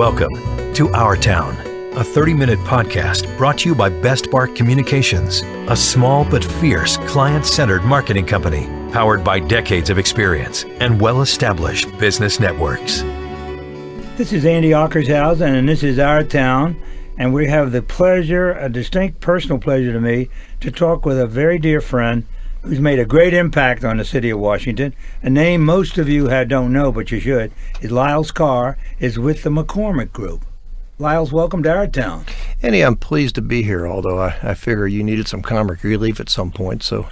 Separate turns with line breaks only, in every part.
Welcome to Our Town, a 30-minute podcast brought to you by Best Bark Communications, a small but fierce client-centered marketing company powered by decades of experience and well-established business networks.
This is Andy Ockershausen, and this is Our Town, and we have the pleasure, a distinct personal pleasure to me, to talk with a very dear friend who's made a great impact on the city of Washington. A name most of you don't know, but you should, is Lyles Carr, is with the McCormick Group. Lyles, welcome to Our Town.
Andy, I'm pleased to be here, although I figure you needed some comic relief at some point, so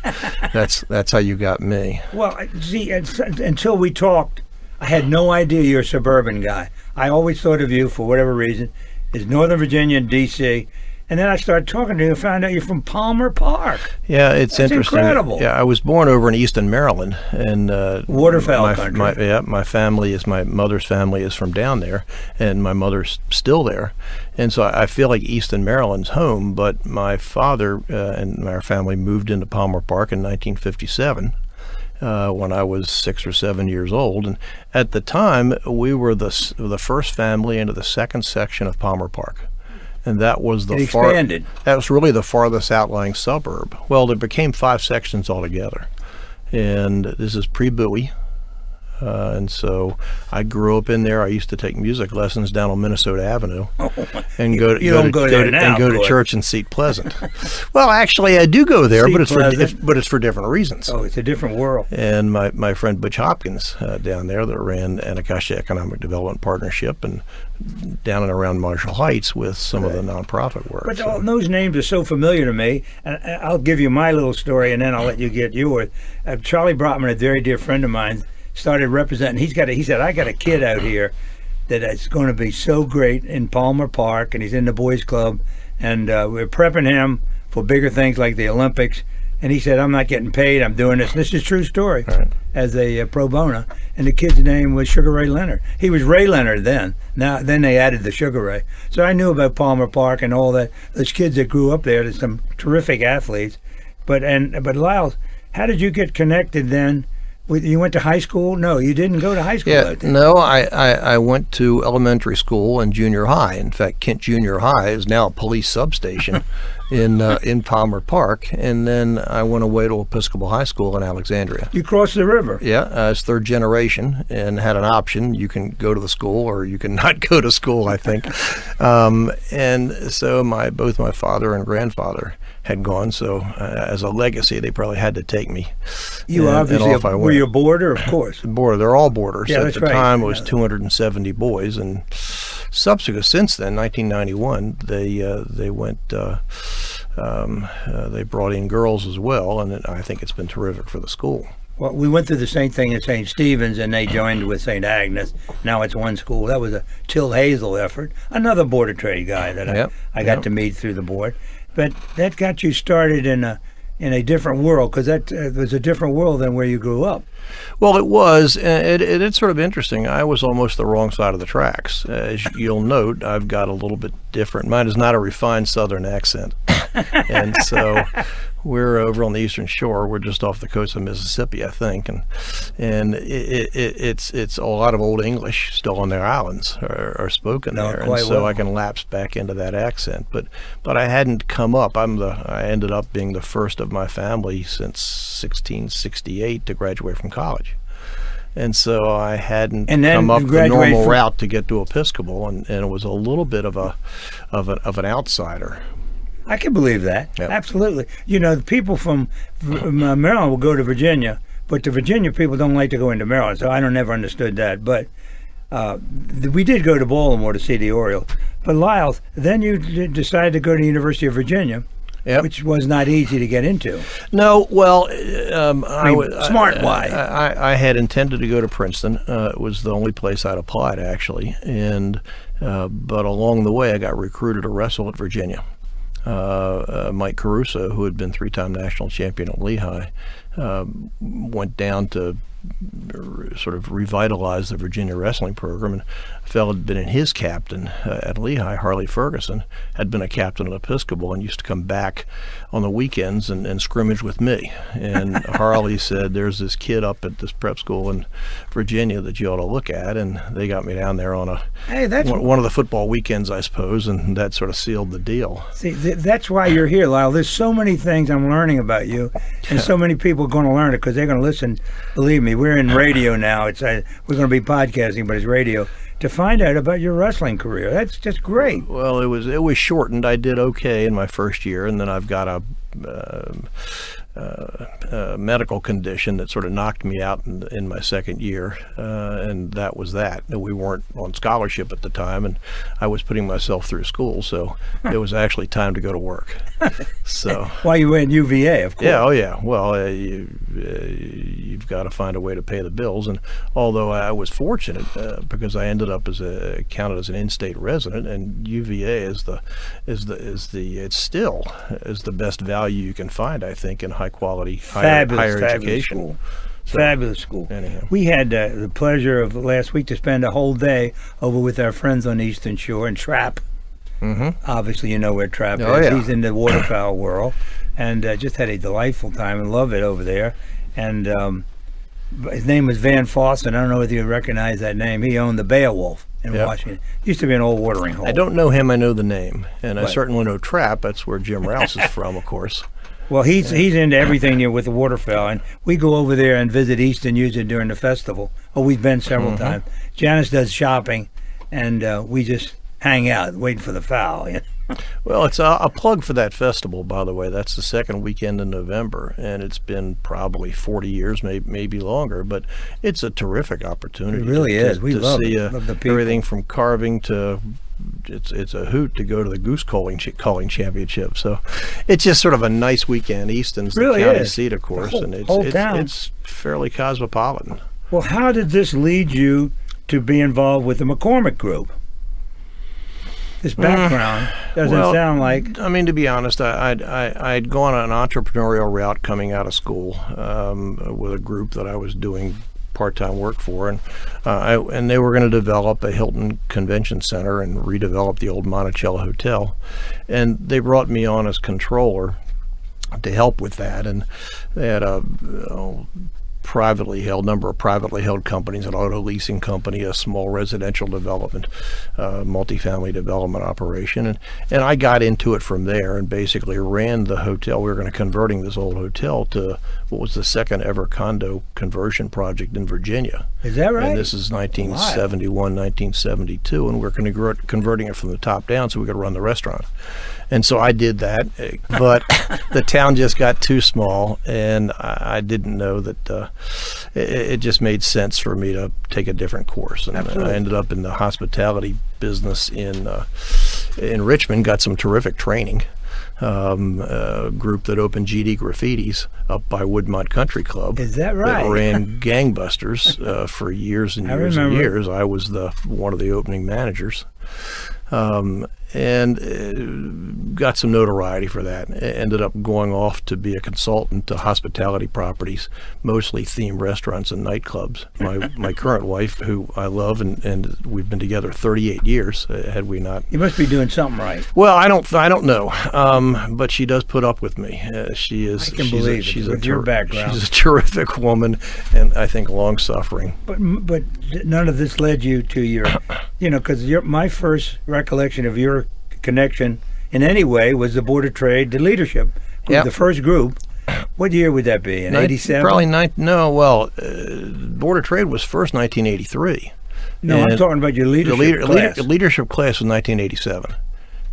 that's how you got me.
Well, see, until we talked, I had no idea you're a suburban guy. I always thought of you, for whatever reason, as Northern Virginia and D.C., and then I started talking to you and found out you're from Palmer Park.
Yeah, it's interesting.
Incredible.
Yeah, I was born over in Easton, Maryland, and
Waterfowl country.
My family is, my mother's family is from down there, and my mother's still there, and so I feel like Easton, Maryland's home. But my father and our family moved into Palmer Park in 1957. When I was 6 or 7 years old, and at the time we were the first family into the second section of Palmer Park. And that was that was really the farthest outlying suburb. Well, there became 5 sections altogether, and this is pre-Bowie, and so I grew up in there. I used to take music lessons down on Minnesota Avenue, and go to church in Seat Pleasant. Well, actually, I do go there, but it's for different reasons.
Oh, it's a different world.
And my friend Butch Hopkins down there that ran Anacostia Economic Development Partnership and down and around Marshall Heights with some of the nonprofit work.
But all those names are so familiar to me, and I'll give you my little story, and then I'll let you get yours. Charlie Brotman, a very dear friend of mine, started representing. He said, I got a kid out here that is going to be so great in Palmer Park, and he's in the boys club, and we're prepping him for bigger things like the Olympics. And he said, I'm not getting paid, I'm doing this. This is a true story, right, as a pro bono. And the kid's name was Sugar Ray Leonard. He was Ray Leonard then. Then they added the Sugar Ray. So I knew about Palmer Park and all that. Those kids that grew up there, there's some terrific athletes. But Lyles, how did you get connected then? You went to high school? No, you didn't go to high school.
Yeah, no, I went to elementary school and junior high. In fact, Kent Junior High is now a police substation in Palmer Park. And then I went away to Episcopal High School in Alexandria.
You crossed the river?
Yeah, I was third generation and had an option. You can go to the school or you can not go to school, I think. And so both my father and grandfather had gone, so as a legacy, they probably had to take me.
You obviously were you a boarder, of course.
Boarder, they're all boarders.
Yeah,
at the time, it was 270 boys, and subsequent since then, 1991, they went. They brought in girls as well, and I think it's been terrific for the school.
Well, we went through the same thing at St. Stephen's, and they joined with St. Agnes. Now it's one school. That was a Till Hazel effort. Another border trade guy that I got to meet through the board. But that got you started in a different world, because that was a different world than where you grew up.
Well, it was. It's sort of interesting. I was almost the wrong side of the tracks. As you'll note, I've got a little bit different. Mine is not a refined Southern accent. And so we're over on the Eastern Shore. We're just off the coast of Mississippi, I think, and it's a lot of Old English still on their islands are spoken there, and so I can lapse back into that accent. But I hadn't come up. I ended up being the first of my family since 1668 to graduate from college. And so I hadn't come up the normal route to get to Episcopal, and it was a little bit of an outsider.
I can believe that. Yep. Absolutely. You know, the people from Maryland will go to Virginia, but the Virginia people don't like to go into Maryland, so I never understood that. But we did go to Baltimore to see the Orioles. But Lyles, then you decided to go to the University of Virginia, which was not easy to get into.
No, well,
smart-wise.
I had intended to go to Princeton. It was the only place I'd applied, actually. And but along the way, I got recruited to wrestle at Virginia. Mike Caruso, who had been 3-time national champion at Lehigh, went down to sort of revitalized the Virginia wrestling program. And a fellow had been in his captain at Lehigh, Harley Ferguson, had been a captain at Episcopal and used to come back on the weekends and scrimmage with me. And Harley said, there's this kid up at this prep school in Virginia that you ought to look at. And they got me down there on one of the football weekends, I suppose, and that sort of sealed the deal.
See, that's why you're here, Lyle. There's so many things I'm learning about you, and so many people are going to learn it because they're going to listen. Believe me, we're in radio now. We're going to be podcasting, but it's radio. To find out about your wrestling career, that's just great.
Well, it was shortened. I did okay in my first year, and then I've got a medical condition that sort of knocked me out in my second year, and that was that. We weren't on scholarship at the time, and I was putting myself through school, so it was actually time to go to work. So
while you were in UVA, of course.
Yeah, oh yeah. Well, you've got to find a way to pay the bills, and although I was fortunate because I ended up counted as an in-state resident, and UVA is the best value you can find, I think, in high quality higher education.
School. Fabulous school.
Anyhow.
We had the pleasure of last week to spend a whole day over with our friends on the Eastern Shore in Trapp. Mm-hmm. Obviously, you know where Trapp is.
Yeah.
He's in the waterfowl world, and just had a delightful time and love it over there. And his name was Van Fossen. I don't know whether you recognize that name. He owned the Beowulf in Washington. Used to be an old watering hole.
I don't know him. I know the name, and I certainly know Trapp. That's where Jim Rouse is from, of course.
Well, he's into everything with the waterfowl, and we go over there and visit Easton usually during the festival. Oh, we've been several times. Janice does shopping, and we just hang out waiting for the fowl. You know?
Well, it's a plug for that festival, by the way. That's the second weekend in November, and it's been probably 40 years, maybe longer, but it's a terrific opportunity.
It really is. We love
see
love the people.
Everything from carving to it's a hoot to go to the goose calling championship. So it's just sort of a nice weekend. Easton's the
really
county
is.
seat, of course,
whole,
and it's fairly cosmopolitan.
Well, how did this lead you to be involved with the McCormick Group? This background doesn't sound like...
I mean, to be honest, I'd gone an entrepreneurial route coming out of school with a group that I was doing part-time work for, and they were going to develop a Hilton Convention Center and redevelop the old Monticello Hotel, and they brought me on as controller to help with that, and they had a number of privately held companies, an auto leasing company, a small residential development, multifamily development operation, and I got into it from there and basically ran the hotel. We were going to converting this old hotel to what was the second ever condo conversion project in Virginia.
Is that right?
And this is 1971, 1972, and we're converting it from the top down so we could run the restaurant. And so I did that, but the town just got too small, and I didn't know that it just made sense for me to take a different course. And I ended up in the hospitality business in Richmond, got some terrific training. A group that opened GD Graffitis up by Woodmont Country Club.
Is that right?
That ran gangbusters for years and years and years. I was one of the opening managers. And got some notoriety for that. Ended up going off to be a consultant to hospitality properties, mostly themed restaurants and nightclubs. My current wife, who I love, and we've been together 38 years. Had we not,
you must be doing something right.
Well, I don't know, but she does put up with me. She is.
I can believe it. With your background,
she's a terrific woman, and I think long suffering.
But none of this led you to your, because my first recollection of your connection in any way was the Board of Trade, the leadership, the first group. What year would that be? In 87?
Probably Board of Trade was first 1983.
No, I'm talking about your leadership class.
The leadership class was 1987.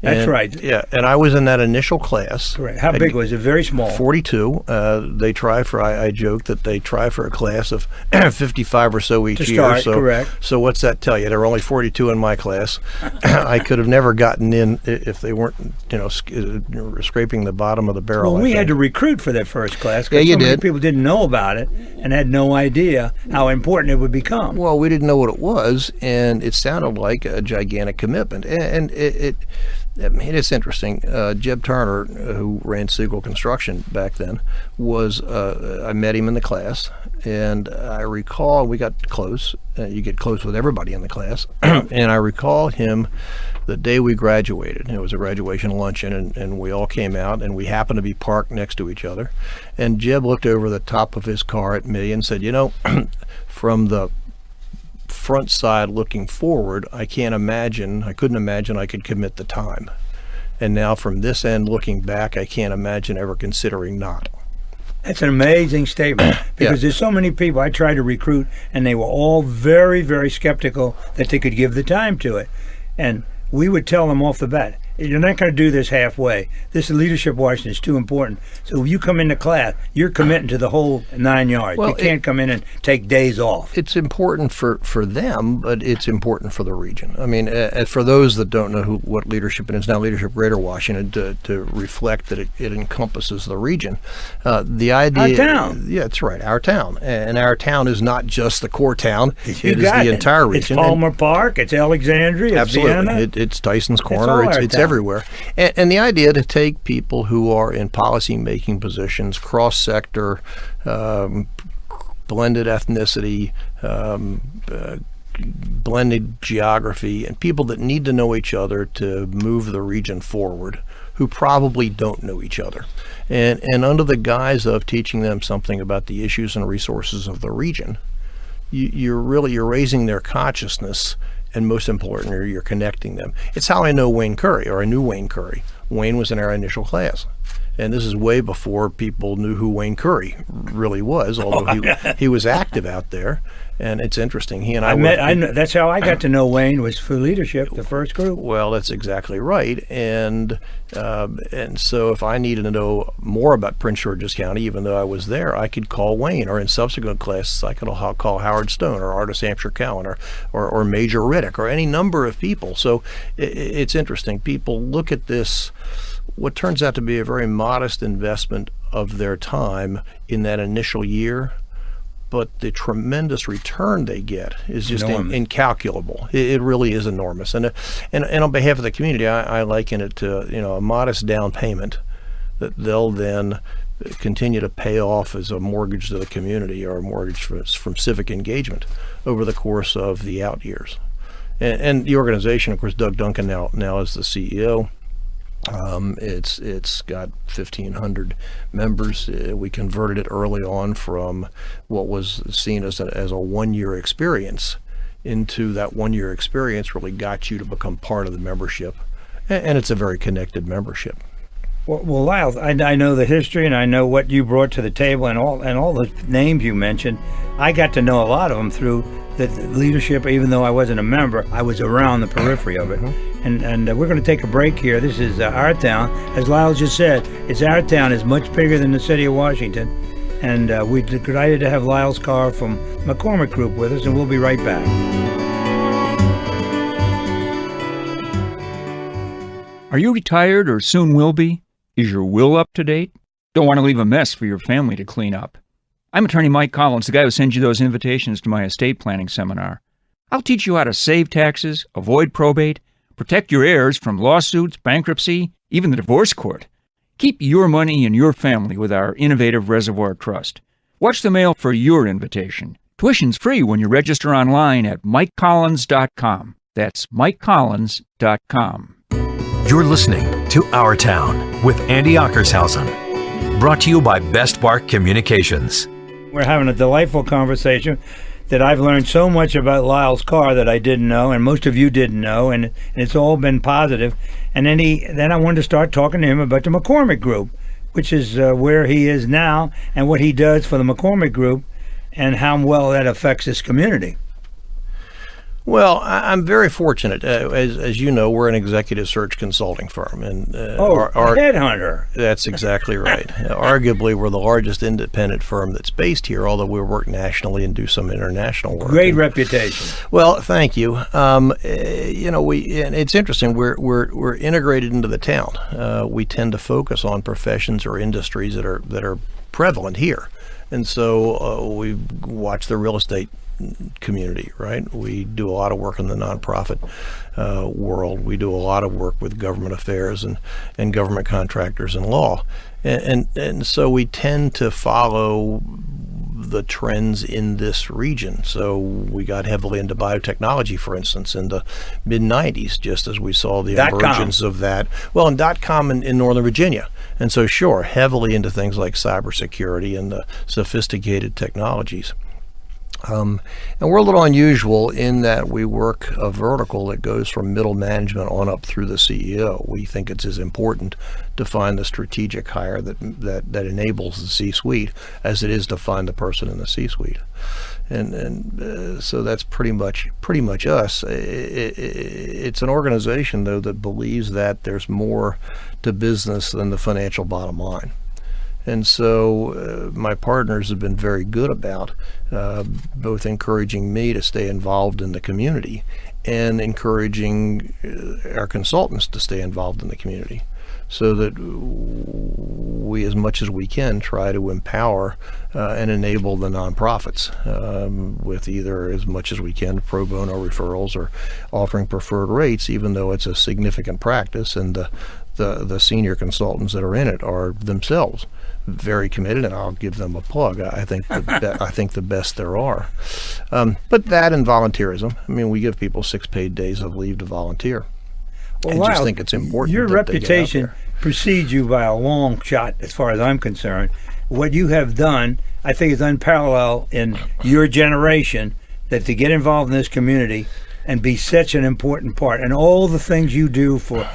That's right.
Yeah, and I was in that initial class.
Correct. How big was it? Very small.
42. I joke that they try for a class of 55 or so each year. So,
correct.
So what's that tell you? There were only 42 in my class. I could have never gotten in if they weren't, scraping the bottom of the barrel.
Well, we had to recruit for that first class.
Yeah, you did.
Many people didn't know about it and had no idea how important it would become.
Well, we didn't know what it was, and it sounded like a gigantic commitment, and it's interesting. Jeb Turner, who ran Siegel Construction back then, I met him in the class, And I recall we got close. You get close with everybody in the class. And I recall him the day we graduated. It was a graduation luncheon, and we all came out, and we happened to be parked next to each other. And Jeb looked over the top of his car at me and said, from the front side looking forward, I couldn't imagine I could commit the time. And now from this end looking back, I can't imagine ever considering not.
That's an amazing statement, because there's so many people I tried to recruit, and they were all very, very skeptical that they could give the time to it. And we would tell them off the bat, you're not going to do this halfway. This leadership Washington is too important. So if you come into class, you're committing to the whole 9 yards. Well, you can't come in and take days off.
It's important for them, but it's important for the region. I mean, for those that don't know what leadership is now, Leadership Greater Washington, to reflect that it encompasses the region. The idea,
our town.
Yeah, that's right, our town. And our town is not just the core town. It is the entire region.
It's Palmer Park, it's Alexandria, it's
absolutely.
Vienna.
It's Tyson's Corner, it's everywhere. And the idea to take people who are in policy-making positions, cross-sector, blended ethnicity, blended geography, and people that need to know each other to move the region forward, who probably don't know each other. And under the guise of teaching them something about the issues and resources of the region, you're raising their consciousness. And most importantly, you're connecting them. It's how I know Wayne Curry, or I knew Wayne Curry. Wayne was in our initial class. And this is way before people knew who Wayne Curry really was, although he was active out there. And it's interesting. He and I
that's how I got to know Wayne, was for leadership, the first group.
Well, that's exactly right. And so if I needed to know more about Prince George's County, even though I was there, I could call Wayne, or in subsequent classes, I could call Howard Stone or Artis Hampshire Cowan or Major Riddick or any number of people. So it's interesting. People look at this, what turns out to be a very modest investment of their time in that initial year, but the tremendous return they get is just incalculable. It really is enormous. And on behalf of the community, I liken it to a modest down payment that they'll then continue to pay off as a mortgage to the community, or a mortgage from civic engagement over the course of the out years. And the organization, of course, Doug Duncan now is the CEO. It's got 1,500 members. We converted it early on from what was seen as a 1 year experience into that 1 year experience really got you to become part of the membership, and it's a very connected membership.
Well, Lyles, I know the history, and I know what you brought to the table, and all the names you mentioned. I got to know a lot of them through the leadership. Even though I wasn't a member, I was around the periphery of it. And we're going to take a break here. This is our town. As Lyles just said, it's our town. It's much bigger than the city of Washington. And we're delighted to have Lyles Carr from McCormick Group with us, and we'll be right back.
Are you retired or soon will be? Is your will up to date? Don't want to leave a mess for your family to clean up. I'm attorney Mike Collins, the guy who sends you those invitations to my estate planning seminar. I'll teach you how to save taxes, avoid probate, protect your heirs from lawsuits, bankruptcy, even the divorce court. Keep your money and your family with our innovative Reservoir Trust. Watch the mail for your invitation. Tuition's free when you register online at MikeCollins.com. That's MikeCollins.com.
You're listening to Our Town with Andy Ockershausen. Brought to you by Best Bark Communications.
We're having a delightful conversation that I've learned so much about Lyles Carr that I didn't know, and most of you didn't know, and it's all been positive. And then I wanted to start talking to him about the McCormick Group, which is where he is now, and what he does for the McCormick Group, and how well that affects his community.
Well, I'm very fortunate. As you know, we're an executive search consulting firm, and
our headhunter.
That's exactly right. Arguably, we're the largest independent firm that's based here, although we work nationally and do some international work.
Great reputation.
Well, thank you. And it's interesting. We're integrated into the town. We tend to focus on professions or industries that are prevalent here, and so we watch the real estate community, right? We do a lot of work in the nonprofit world. We do a lot of work with government affairs and government contractors and law. And so we tend to follow the trends in this region. So we got heavily into biotechnology, for instance, in the mid-'90s, just as we saw the emergence of that. Well, in .com in Northern Virginia. And so, sure, heavily into things like cybersecurity and the sophisticated technologies. And we're a little unusual in that we work a vertical that goes from middle management on up through the CEO. We think it's as important to find the strategic hire that enables the C-suite as it is to find the person in the C-suite. And so that's pretty much us. It's an organization, though, that believes that there's more to business than the financial bottom line. And so my partners have been very good about both encouraging me to stay involved in the community and encouraging our consultants to stay involved in the community, so that we, as much as we can, try to empower and enable the nonprofits with either, as much as we can, pro bono referrals or offering preferred rates, even though it's a significant practice, and the senior consultants that are in it are themselves very committed, and I'll give them a plug. I think the best there are. But that and volunteerism. I mean, we give people 6 paid days of leave to volunteer.
Well,
I just think it's important.
Your reputation precedes you by a long shot, as far as I'm concerned. What you have done, I think, is unparalleled in your generation. That to get involved in this community and be such an important part, and all the things you do for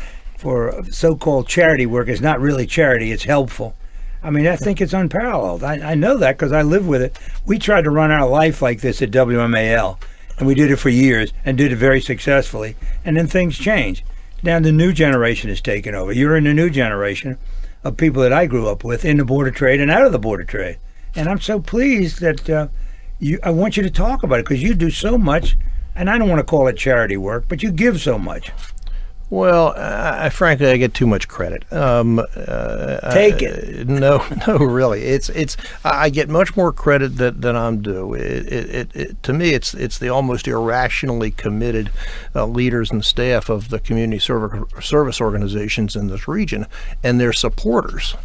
so-called charity work is not really charity; it's helpful. I mean, I think it's unparalleled. I know that because I live with it. We tried to run our life like this at WMAL, and we did it for years and did it very successfully. And then things change. Now the new generation is taking over. You're in the new generation of people that I grew up with in the Board of Trade and out of the Board of Trade. And I'm so pleased that I want you to talk about it, because you do so much, and I don't want to call it charity work, but you give so much.
Well, frankly, I get too much credit.
Take it.
No, really. I get much more credit than I'm due. To me, it's the almost irrationally committed leaders and staff of the community service organizations in this region and their supporters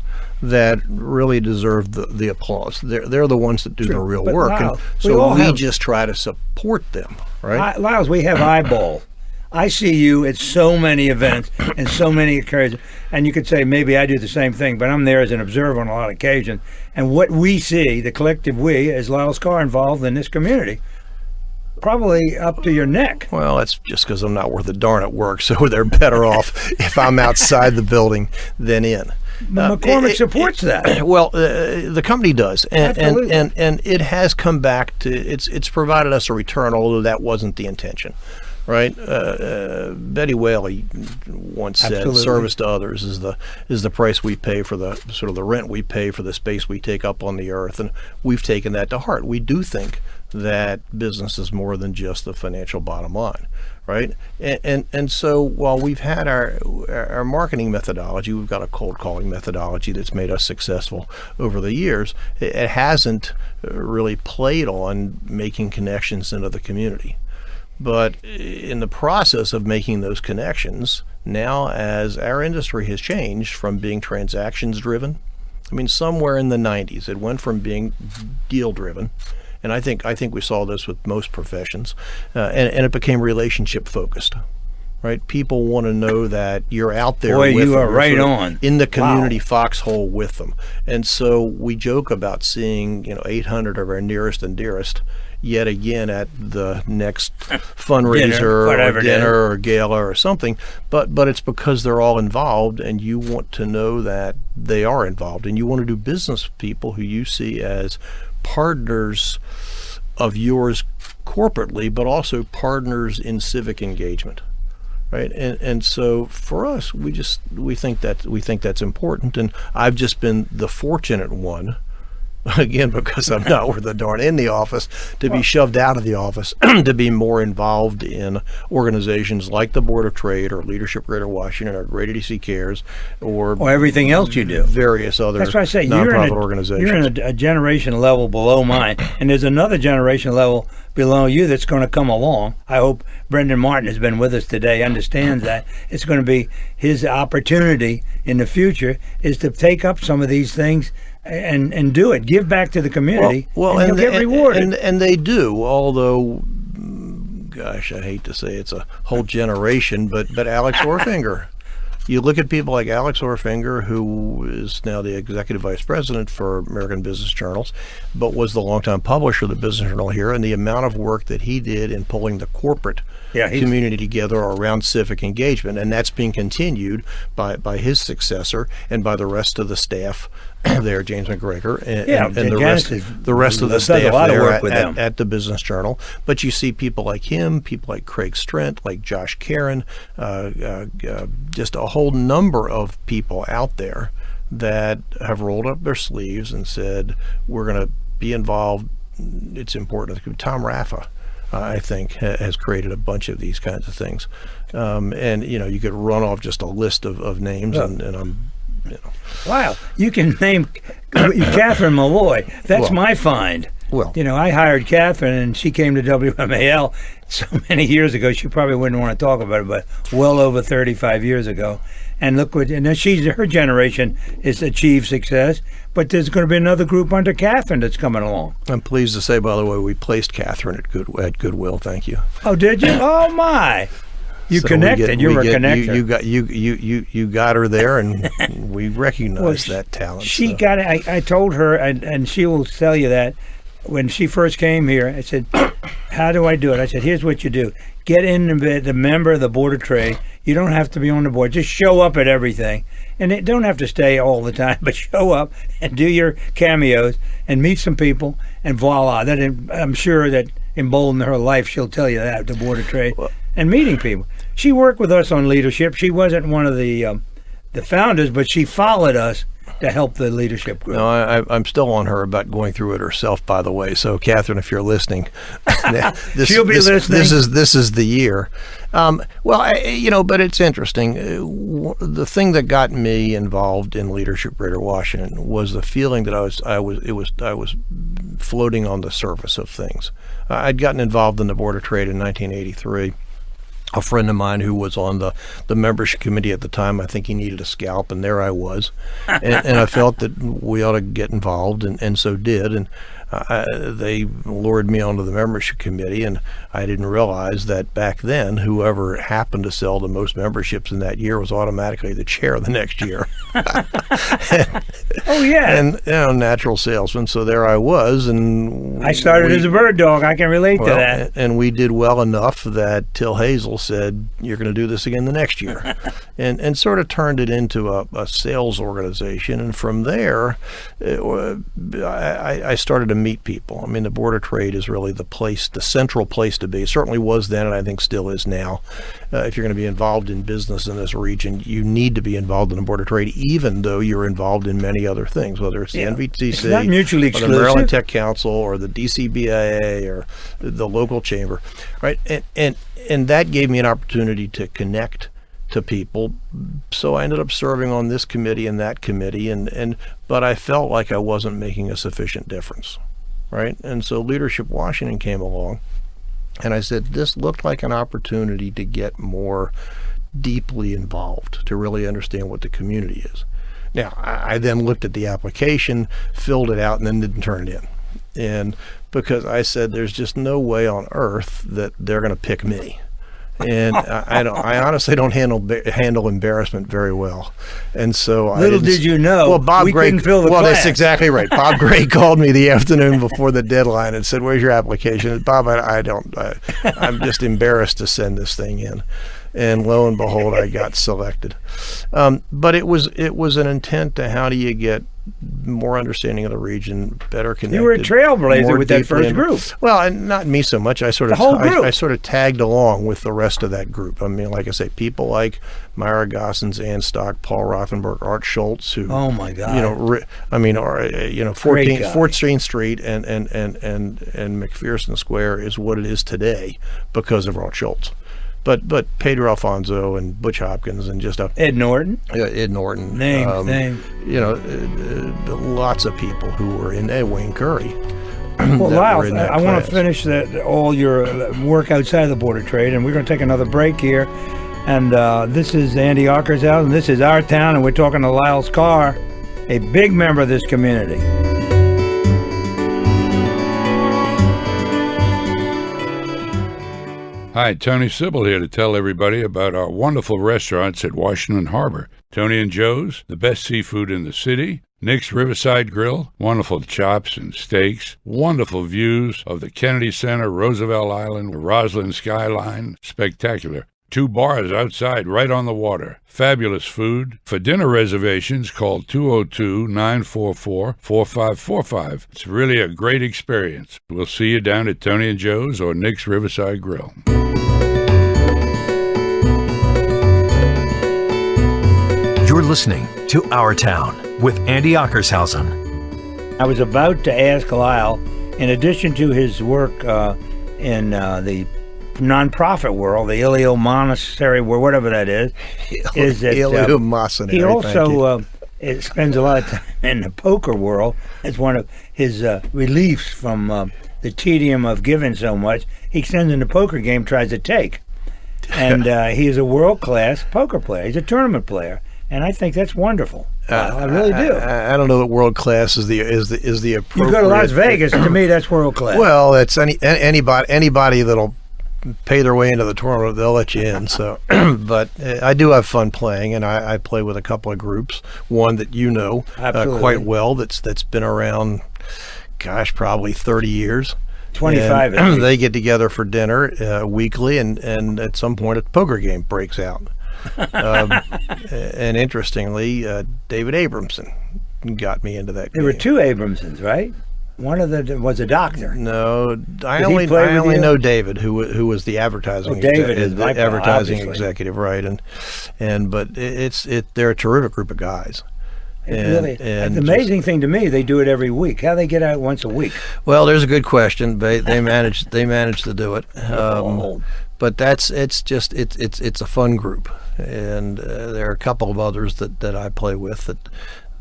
that really deserve the applause. They're the ones that do the real work,
Lyles,
and so we just try to support them, right?
Lyles, we have eyeball. I see you at so many events and so many occasions, and you could say maybe I do the same thing, but I'm there as an observer on a lot of occasions. And what we see, the collective we, is Lyles Carr involved in this community, probably up to your neck.
Well, that's just because I'm not worth a darn at work, so they're better off if I'm outside the building than in.
McCormick supports that.
Well, the company does, and it has come back to it's provided us a return, although that wasn't the intention. Right, Betty Whaley once said, "Service to others is the price we pay for the sort of the rent we pay for the space we take up on the earth," and we've taken that to heart. We do think that business is more than just the financial bottom line, right? And so while we've had our marketing methodology, we've got a cold calling methodology that's made us successful over the years. It hasn't really played on making connections into the community. But in the process of making those connections, now as our industry has changed from being transactions driven, I mean, somewhere in the 90s, it went from being deal driven, and I think we saw this with most professions, and it became relationship focused. Right, people want to know that you're out there.
Boy,
with
you
them.
are right on
in the community foxhole with them, and so we joke about seeing 800 of our nearest and dearest yet again at the next fundraiser or dinner or gala or something, but it's because they're all involved, and you want to know that they are involved, and you want to do business with people who you see as partners of yours corporately, but also partners in civic engagement. Right, and so for us, we think that's important, and I've just been the fortunate one, again because I'm not worth a darn in the office, to be shoved out of the office to be more involved in organizations like the Board of Trade or Leadership Greater Washington or Greater DC Cares or
everything else you do,
various other
That's why I say
nonprofit organizations.
You're in a generation level below mine, and there's another generation level below you that's going to come along. I hope Brendan Martin has been with us today, understands that it's going to be his opportunity in the future is to take up some of these things and do it. Give back to the community, and you'll get rewarded.
And they do, although, gosh, I hate to say it's a whole generation, but Alex Orfinger. You look at people like Alex Orfinger, who is now the executive vice president for American Business Journals, but was the longtime publisher of the Business Journal here, and the amount of work that he did in pulling the corporate community together around civic engagement, and that's being continued by his successor and by the rest of the staff there, James McGregor, and the rest of the staff there at the Business Journal. But you see people like him, people like Craig Strent, like Josh Caron, just a whole number of people out there that have rolled up their sleeves and said, we're going to be involved. It's important. Tom Raffa, I think, has created a bunch of these kinds of things. And, you could run off just a list of names, and I'm,
Wow, you can name Catherine Malloy. That's my find.
Well,
I hired Catherine, and she came to WMAL so many years ago. She probably wouldn't want to talk about it, but well over 35 years ago. And look what, and her generation has achieved success. But there's going to be another group under Catherine that's coming along.
I'm pleased to say, by the way, we placed Catherine at Goodwill. Thank you.
Oh, did you? Oh my! You connected. You were a connector.
You got her there, and we recognize that talent.
She got it. I told her, and she will tell you that when she first came here, I said, "How do I do it?" I said, "Here's what you do: get in the member of the Board of Trade. You don't have to be on the board. Just show up at everything, and it don't have to stay all the time, but show up and do your cameos and meet some people, and voila! That I'm sure that emboldened her life. She'll tell you that, the Board of Trade." And meeting people. She worked with us on leadership. She wasn't one of the founders, but she followed us to help the leadership group.
No, I'm still on her about going through it herself, by the way. So, Catherine, if you're listening,
she'll be listening.
This is the year. But it's interesting. The thing that got me involved in Leadership Greater Washington was the feeling that I was floating on the surface of things. I'd gotten involved in the Board of Trade in 1983. A friend of mine who was on the membership committee at the time, I think he needed a scalp, and there I was. And I felt that we ought to get involved, and so did. And they lured me onto the membership committee, and I didn't realize that back then, whoever happened to sell the most memberships in that year was automatically the chair the next year.
Oh, yeah.
And natural salesman. So there I was. And
I started as a bird dog. I can relate to that.
And we did well enough that Till Hazel said, "You're going to do this again the next year." and sort of turned it into a sales organization. And from there, I started to meet people. I mean, the Board of Trade is really the central place to be. It certainly was then, and I think still is now. If you're going to be involved in business in this region, you need to be involved in the Board of Trade, even though you're involved in many other things, whether it's the NVTC,
it's not mutually exclusive,
or the Maryland Tech Council, or the DCBIA, or the local chamber, right? And that gave me an opportunity to connect to people. So I ended up serving on this committee and that committee, but I felt like I wasn't making a sufficient difference, right? And so Leadership Washington came along, and I said, this looked like an opportunity to get more deeply involved, to really understand what the community is. Now, I then looked at the application, filled it out, and then didn't turn it in. And because I said, there's just no way on earth that they're going to pick me. And I honestly don't handle embarrassment very well, and so
little did you know.
Well, Bob Gray.
Couldn't fill the class.
That's exactly right. Bob Gray called me the afternoon before the deadline and said, "Where's your application?" And Bob, I'm just embarrassed to send this thing in. And lo and behold, I got selected. But it was an intent to how do you get more understanding of the region, better connected.
You were a trailblazer with that first group.
Well, and not me so much. I sort of tagged along with the rest of that group. I mean, like I say, people like Myra Gossens, Ann Stock, Paul Rothenberg, Art Schultz, who,
oh my God,
14th Street and McPherson Square is what it is today because of Art Schultz. But Pedro Alfonso and Butch Hopkins and just
Ed Norton.
Ed Norton.
Name.
Lots of people who were in Wayne Curry.
Well, Lyles, I want to finish all your work outside of the Board of Trade, and we're going to take another break here. And this is Andy Ockershausen. This is Our Town, and we're talking to Lyles Carr. a big member of this community.
Hi, Tony Sybil here to tell everybody about our wonderful restaurants at Washington Harbor. Tony and Joe's, the best seafood in the city. Nick's Riverside Grill, wonderful chops and steaks. Wonderful views of the Kennedy Center, Roosevelt Island, the Roslyn skyline. Spectacular. 2 bars outside right on the water. Fabulous food. For dinner reservations, call 202-944-4545. It's really a great experience. We'll see you down at Tony and Joe's or Nick's Riverside Grill.
You're listening to Our Town with Andy Ockershausen.
I was about to ask Lyle, in addition to his work in the nonprofit world, the Elio Monastery, or whatever that is that
Elio Monastery.
he also spends a lot of time in the poker world. It's one of his reliefs from the tedium of giving so much. He sends in the poker game, tries to take, and he is a world-class poker player. He's a tournament player, and I think that's wonderful. I really do.
I don't know that world class is the appropriate.
You go to Las Vegas, to me, that's world class.
Well, it's anybody that'll pay their way into the tournament, they'll let you in. So, but I do have fun playing, and I play with a couple of groups. One that you know quite well. That's been around, gosh, probably 30 years.
25.
And they get together for dinner weekly, and at some point a poker game breaks out. And interestingly, David Abramson got me into that.
There were 2 Abramsons, right? One of them was a doctor.
No, I only know David, who was the advertising advertising executive, right? But they're a terrific group of guys.
The amazing thing to me, they do it every week. How they get out once a week?
Well, there's a good question. They manage to do it. But it's a fun group, and there are a couple of others that I play with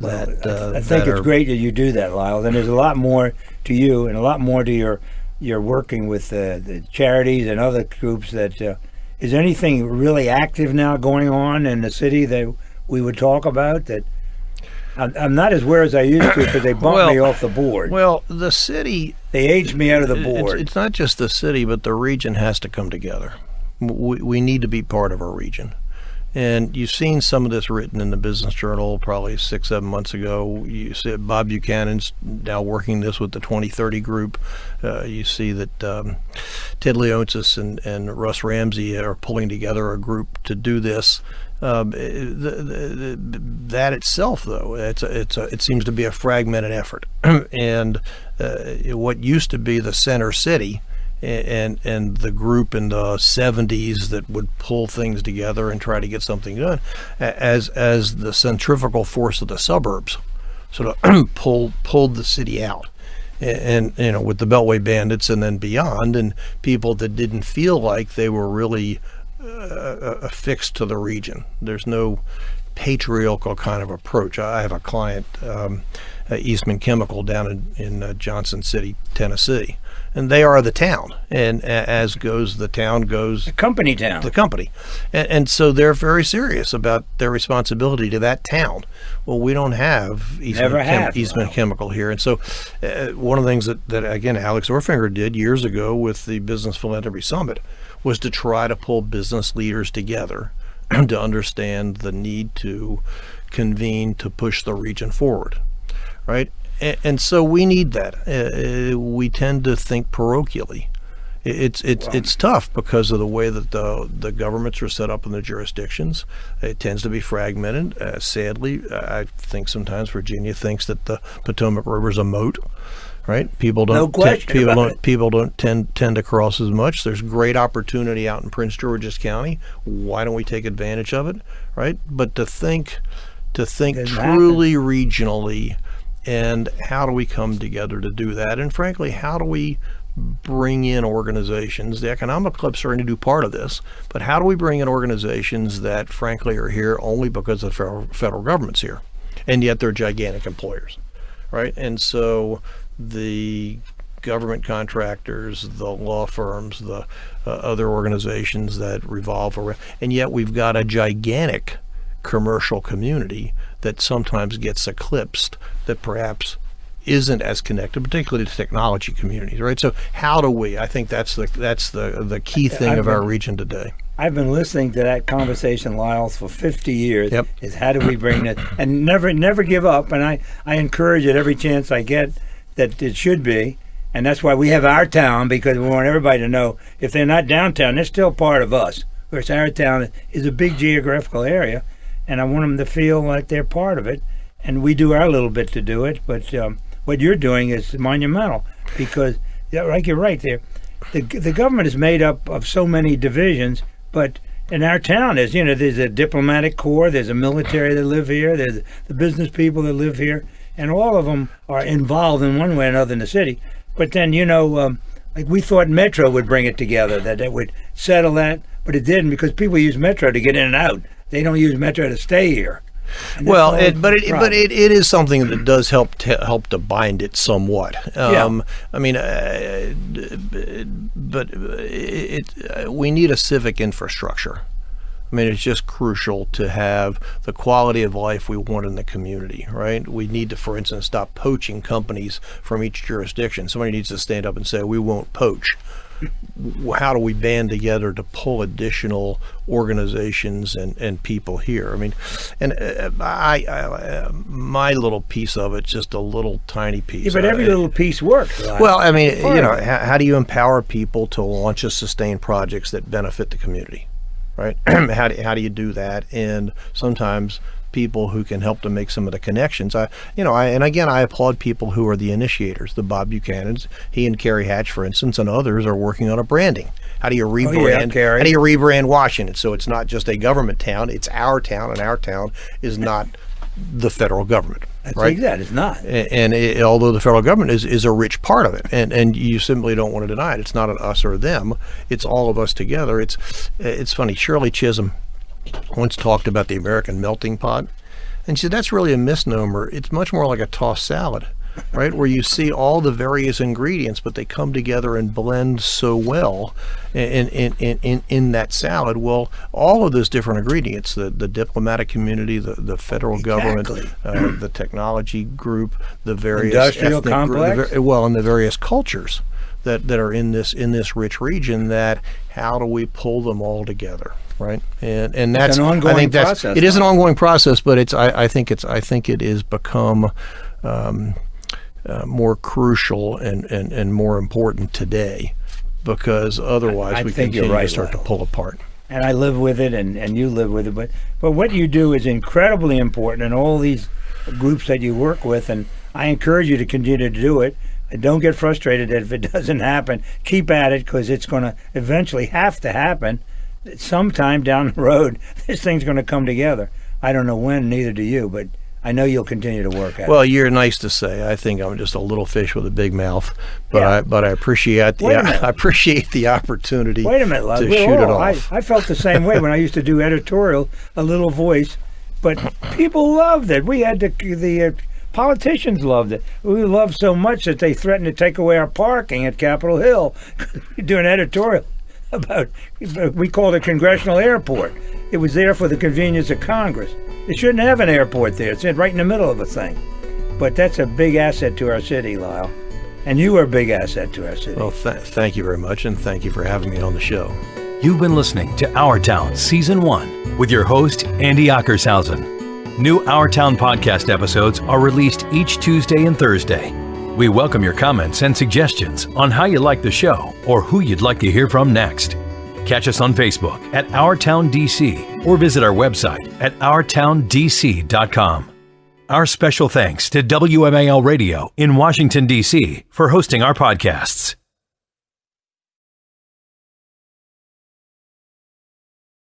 I think it's great that you do that, Lyle. And there's a lot more to you, and a lot more to your working with the charities and other groups. Is there anything really active now going on in the city that we would talk about? That I'm not as aware as I used to, because they bumped me off the board. Well, the city,
they aged me out of the board.
It's not just the city, but the region has to come together. We need to be part of our region. And you've seen some of this written in the Business Journal probably 6-7 months ago. You see Bob Buchanan's now working this with the 2030 group. You see that Ted Leonsis and Russ Ramsey are pulling together a group to do this. That itself, though, it seems to be a fragmented effort. And what used to be the center city, and the group in the 70s that would pull things together and try to get something done, as the centrifugal force of the suburbs sort of pulled the city out, and with the Beltway Bandits and then beyond, and people that didn't feel like they were really affixed to the region. There's no patriarchal kind of approach. I have a client, Eastman Chemical, down in Johnson City, Tennessee, and they are the town, and as goes the town goes
the company town.
The company, and so they're very serious about their responsibility to that town. Well, we don't have Eastman Chemical here, and so one of the things that again Alex Orfinger did years ago with the Business Philanthropy Summit was to try to pull business leaders together to understand the need to convene to push the region forward, right? And so we need that. We tend to think parochially. It's tough because of the way that the governments are set up in the jurisdictions. It tends to be fragmented. Sadly, I think sometimes Virginia thinks that the Potomac River is a moat. Right? People don't tend to cross as much. There's great opportunity out in Prince George's County. Why don't we take advantage of it? Right? But to think truly regionally, and how do we come together to do that? And frankly, how do we bring in organizations? The economic club's starting to do part of this, but how do we bring in organizations that frankly are here only because the federal government's here, and yet they're gigantic employers, right? And so the government contractors, the law firms, the other organizations that revolve around, and yet we've got a gigantic commercial community that sometimes gets eclipsed, that perhaps isn't as connected, particularly to technology communities, right? So how do we? I think that's the key thing of our region today.
I've been listening to that conversation, Lyles, for 50 years.
Yep.
Is how do we bring it, and never give up. And I encourage it every chance I get that it should be. And that's why we have our town, because we want everybody to know if they're not downtown, they're still part of us. Whereas our town is a big geographical area, and I want them to feel like they're part of it. And we do our little bit to do it, but what you're doing is monumental, because, like you're right there, the government is made up of so many divisions, but in our town, there's a diplomatic corps, there's a military that live here, there's the business people that live here, and all of them are involved in one way or another in the city. But then, like we thought Metro would bring it together, that it would settle that, but it didn't, because people use Metro to get in and out. They don't use Metro to stay here.
Well, it is something that does help to bind it somewhat. I mean, we need a civic infrastructure. I mean, it's just crucial to have the quality of life we want in the community, right? We need to, for instance, stop poaching companies from each jurisdiction. Somebody needs to stand up and say, we won't poach. How do we band together to pull additional organizations and people here? I mean, and I my little piece of it's just a little tiny piece.
Yeah, but every little piece works. Right?
Well, I mean, how do you empower people to launch and sustain projects that benefit the community, right? How do you do that? And sometimes people who can help to make some of the connections. I applaud people who are the initiators, the Bob Buchanans. He and Carrie Hatch, for instance, and others are working on a branding. How do you rebrand? How do you rebrand Washington so it's not just a government town? It's our town, and our town is not the federal government.
That's
right?
That it's not.
And although the federal government is a rich part of it, and you simply don't want to deny it. It's not an us or them. It's all of us together. It's funny. Shirley Chisholm once talked about the American melting pot, and she said that's really a misnomer. It's much more like a tossed salad, right? Where you see all the various ingredients, but they come together and blend so well in that salad. Well, all of those different ingredients, the diplomatic community, the federal government, the technology group, the various
industrial complex,
and the various cultures that are in this rich region, that how do we pull them all together? Right, and that's
an ongoing process.
It is an ongoing process, but I think it is become more crucial and more important today, because otherwise we continue to start to pull apart.
And I live with it, and you live with it. But what you do is incredibly important in all these groups that you work with, and I encourage you to continue to do it. And don't get frustrated if it doesn't happen. Keep at it, because it's going to eventually have to happen. Sometime down the road, this thing's going to come together. I don't know when, neither do you, but I know you'll continue to work at it.
Well, you're nice to say. I think I'm just a little fish with a big mouth, but I appreciate the opportunity.
Wait a minute, love.
To shoot it off.
I felt the same way when I used to do editorial, a little voice, but people loved it. We had the politicians loved it. We loved so much that they threatened to take away our parking at Capitol Hill. We do an editorial about, we called it Congressional Airport. It was there for the convenience of Congress. It shouldn't have an airport there. It's right in the middle of a thing. But that's a big asset to our city, Lyle. And you are a big asset to our city.
Well, thank you very much, and thank you for having me on the show.
You've been listening to Our Town Season 1 with your host, Andy Ockershausen. New Our Town podcast episodes are released each Tuesday and Thursday. We welcome your comments and suggestions on how you like the show or who you'd like to hear from next. Catch us on Facebook at Our Town DC or visit our website at OurTownDC.com. Our special thanks to WMAL Radio in Washington, D.C. for hosting our podcasts.